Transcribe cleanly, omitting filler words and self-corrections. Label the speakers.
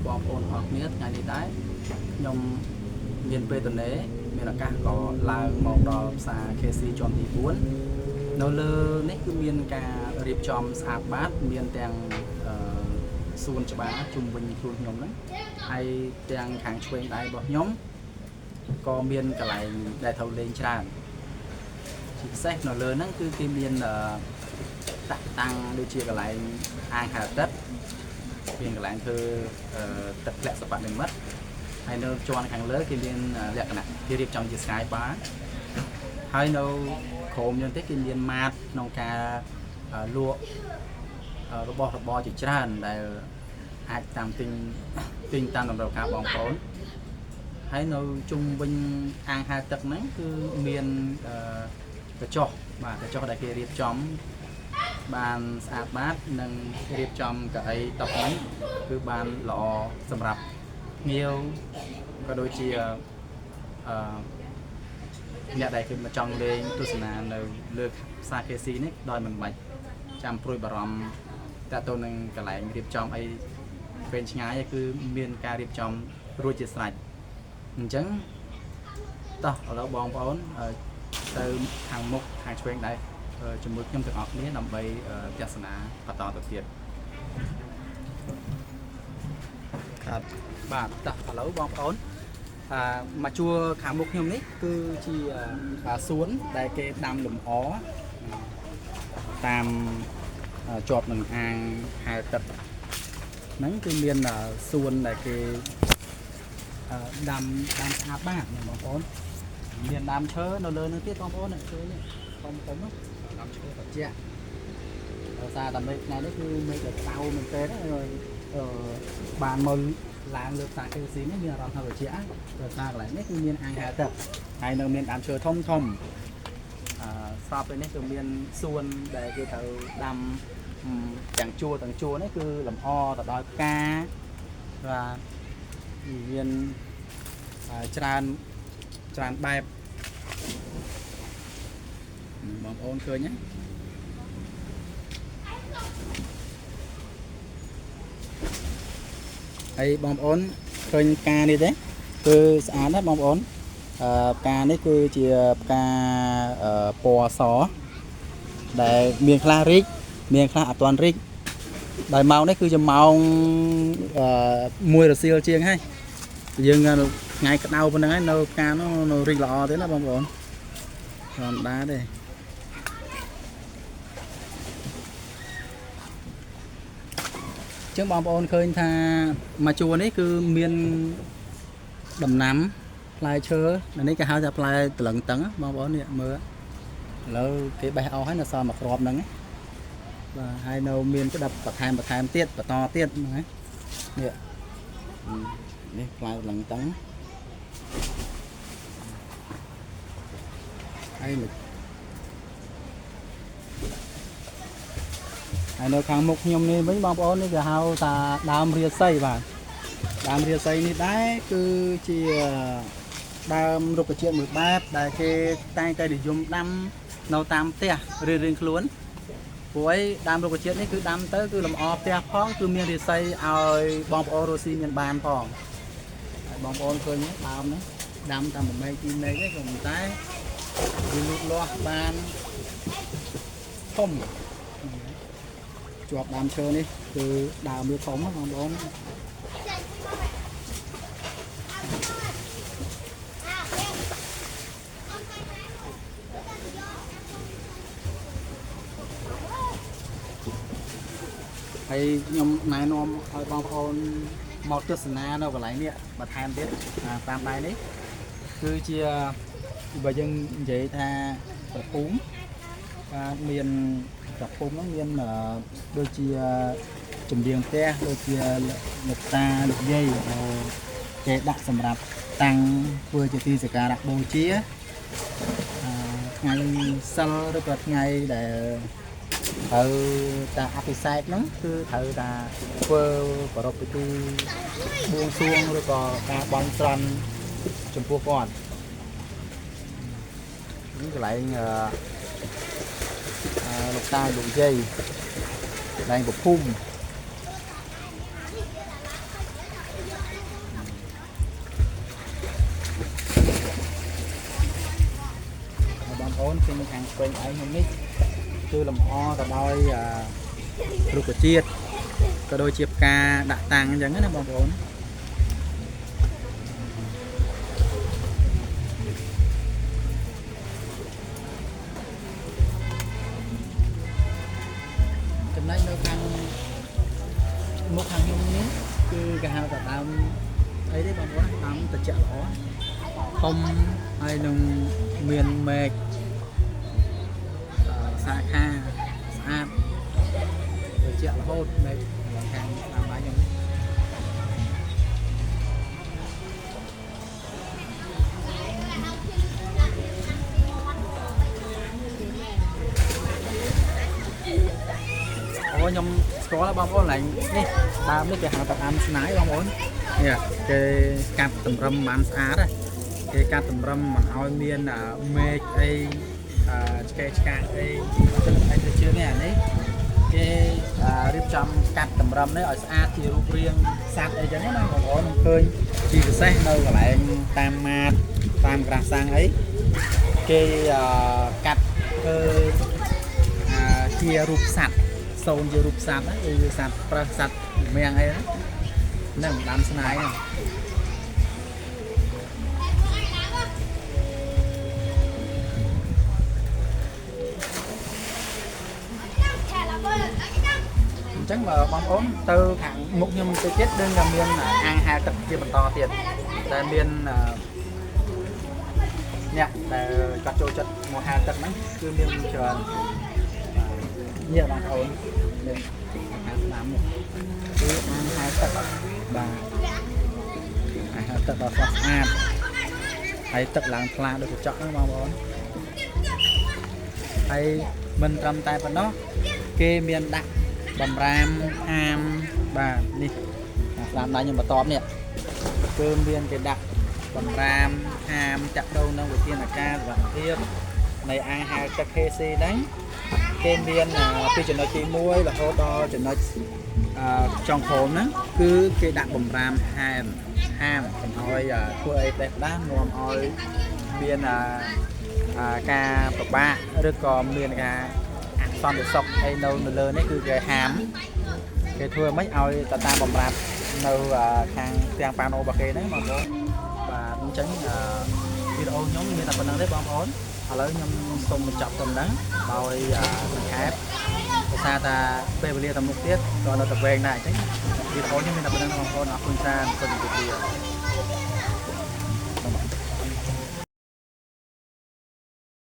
Speaker 1: បងប្អូនអរគ្នាថ្ងៃនេះដែរខ្ញុំមានពេលទំនេរមានឱកាសក៏ឡើងមកដល់ផ្សារ KC ជាន់ទី4នៅលើនេះគឺមានការរៀបចំស្អាតបាតមានទាំងសួនច្បារជុំវិញខ្លួនខ្ញុំហ្នឹងហើយទាំងខាងឆ្វេងដៃរបស់ខ្ញុំក៏មានកន្លែងដែលត្រូវលេងច្រើនជាពិសេសនៅលើហ្នឹងគឺគេមានតាំងដូចជាកន្លែងអាងហាលទឹកមានកន្លែងធ្វើទឹកធ្លាក់សិប្បនិម្មិតហើយនៅជាន់ខាងលើគេមានលក្ខណៈគេរៀបចំជា Sky Bar ហើយនៅក្រោមយើងទេគេមានម៉ាតក្នុងការលក់របស់របរជាច្រើនដែលអាចតាមទិញតាមតម្រូវការបងប្អូនហើយនៅជុំវិញអាងហាលទឹកហ្នឹងគឺមានកញ្ចុះបាទកញ្ចុះដែលគេរៀបចំបានស្អាតបាតនិងរៀបចំកៅអីតុហ្នឹងគឺបានល្អសម្រាប់ភ្ញៀវក៏ដូចជាអ្នកដែលគឺមកចង់លេងទស្សនានៅលើផ្សារ KC នេះដោយមិនបាច់ចាំព្រួយបារម្ភតាក់ទងនឹងកន្លែងរៀបចំអីពេលឆ្ងាយគឺមានការរៀបចំរួចជាស្រេចអញ្ចឹងតោះឥឡូវបងប្អូនទៅខាងមុខខាងឆ្វេងដែរជាមួយខ្ញុំទាំងអស់គ្នាដើម្បីទស្សនាបន្តទៅទៀតครับបាទតោះឥឡូវបងប្អូនមកជួរខាងមុខខ្ញុំនេះគឺជាសួនដែលគេដាំលំអតាមជាប់នឹងអាងហែលទឹកហ្នឹងគឺមានសួនដែលគេដាំស្អាតបាតបងប្អូនមានដើមឈើនៅលើនោះទៀតបងប្អូនឈើនេះធំនោះដើមឈើត្រជាក់ដោយសារតែមេឃថ្ងៃនេះគឺមេឃដែលក្តៅមែនទេបានមកឡើងលើផ្សារ KC នេះមានអារម្មណ៍ថាត្រជាក់ដោយសារកន្លែងនេះគឺមានអាងហែលទឹកហើយនៅមានដើមឈើធំស្របពេលនេះគឺមានសួនដែលគេត្រូវដាំទាំងជួរនេះគឺលម្អទៅដោយផ្កាបាទមានច្រើនបែបបងប្អូនឃើញទេហើយបងប្អូនឃើញផ្កានេះទេគឺស្អាតណាស់បងប្អូនផ្កានេះគឺជាផ្កាពណ៌សដែលមានខ្លះរីកមានខ្លះអត់ទាន់រីកដោយម៉ោងនេះគឺជាម៉ោង1 រសៀលជាងហើយយើងថ្ងៃក្តៅប៉ុណ្្នឹងហើយនៅផ្កានោះនៅរីកល្អទេណាបងប្អូនធម្មតាទេចឹងបងប្អូនឃើញថាមកជួរនេះគឺមានដំណាំផ្លែឈើនេះគេហៅថាផ្លែតលឹងតឹងបងប្អូននេះមើលឥឡូវគេបេះអស់ហើយនៅសល់មួយគ្រាប់ហ្នឹងបាទហើយនៅមានក្តាប់បន្ថែមទៀតបន្តទៀតហ្នឹងនេះផ្លែតលឹងតឹងហើយនៅខាងមុខខ្ញុំនេះវិញបងប្អូននេះគេហៅថាដើមរាសីបាទដើមរាសីនេះដែរគឺជាដើមរុក្ខជាតិមួយបែបដែលគេតែងតែនិយមដាំនៅតាមផ្ទះរៀងខ្លួនព្រោះឯដើមរុក្ខជាតិនេះគឺដាំទៅគឺលម្អផ្ទះផងគឺមានរាសីឲ្យបងប្អូនរស់ស៊ីមានបានផងហើយបងប្អូនឃើញដើមហ្នឹងដាំតាម1ម៉ែត្រ2ម៉ែត្រទេក៏ប៉ុន្តែវាលូតលាស់បានធំជាប់ដើមឈើនេះគឺដើមវាធំបងប្អូនហើយខ្ញុំណែនាំឲ្យបងប្អូនមកទស្សនានៅកន្លែងនេះបន្ថែមទៀតតាមដៃនេះគឺជាបើយើងនិយាយថាប្រភូមិមានប្រភូមិហ្នឹងមានដូចជាចម្រៀងផ្ទះដូចជាលោកតាលោកយាយគេដាក់សម្រាប់តាំងធ្វើជាទីសក្ការៈបូជាថ្ងៃសិលឬក៏ថ្ងៃដែលត្រូវតាអភិសេកហ្នឹងគឺត្រូវតាធ្វើប្រពៃពិធីបួងសួងឬក៏ការបន់ស្រន់ចំពោះគាត់នេះកន្លែងលោកតាលោកយាយកន្លែងប្រភូមិ អ អូនពេញខាងពេញឯងខ្ញុំនេះគឺលំអទៅដោយរុក្ខជាតិក៏ដូចជាផ្កាដាក់តាំងអញ្ចឹងណាបងប្អូនចំណែកនៅខាងមុខខាងខ្ញុំនេះគឺគេហៅថាដើមអីទេបងប្អូនដើមត្រជាក់ល្អធំហើយនឹងមានមែកសាខាស្អាតត្រជាក់រហូតមែកខាងដើមដៃខ្ញុំខ្ញុំស្គាល់បងប្អូនឡើងនេះដើមនេះគេហៅថាដើមស្នាយបងប្អូននេះគេកាត់តម្រឹមបានស្អាតគេកាត់តម្រឹមមិនឲ្យមានមេឃអីឆ្កែឆ្កាអីទៅជឿនេះអានេះគេរៀបចំកាត់តម្រឹមនេះឲ្យស្អាតជារូបរាងសត្វអីចឹងណាបងប្អូនខ្ញុំឃើញជាពិសេសនៅកន្លែងតាមម៉ាតតាមក្រាស់សាំងអីគេកាត់ធ្វើជារូបសត្វសូនជារូបសត្វណាគឺសត្វប្រើសត្វមៀងអីហ្នឹងដើមស្នាយហ្នឹងអញ្ចឹងបងប្អូនទៅខាងមុខខ្ញុំទៅទៀតដូចថាមានអាងហែលទឹកជាបន្តទៀតដែលមានអ្នកដែលគាត់ចូលចិត្តមកហែលទឹកហ្នឹងគឺមានច្រើននេះបងប្អូនមានអាហារស្ដាំនេះគឺអាហារទឹកបាទអាហារទឹកដ៏ស្រស់ស្អាតហើយទឹកឡើងថ្លាដូចកញ្ចក់ហ្នឹងបងប្អូនហើយមិនត្រឹមតែប៉ុណ្ណោះគេមានដាក់បំរាមហាមបាទនេះស្ដាំដៃខ្ញុំបន្ទាប់នេះគឺមានគេដាក់បំរាមហាមចាក់ដូរនៅវិធានការសុខភាពនៃអាហារទឹក KC ហ្នឹងគេមានពីចំណុចទី1រហូតដល់ចំណុចចុងក្រោមហ្នឹងគឺគេដាក់បំរាមហាមកុំឲ្យធ្វើអីផ្ដេសផ្ដាស់នាំឲ្យមានការប្របាក់ឬក៏មានការអសន្តិសុខអីនៅលើនេះគឺគេហាមគេធ្វើមិនឲ្យទៅតាមបំរាមនៅខាងទាំងប៉ាណូរបស់គេហ្នឹងបងប្អូនបាទអញ្ចឹងវីដេអូខ្ញុំមានតែប៉ុណ្្នឹងទេបងប្អូនឥឡូវខ្ញុំសូមបញ្ចប់ប៉ុណ្ណឹងដោយសង្ខេបភាសាថាពេលវេលាទៅមុខទៀតក៏នៅតែវែងដែរអញ្ចឹងវីដេអូខ្ញុំមានតែប៉ុណ្្នឹងបងប្អូនអរគុណច្រើនសូមជម្រាបលា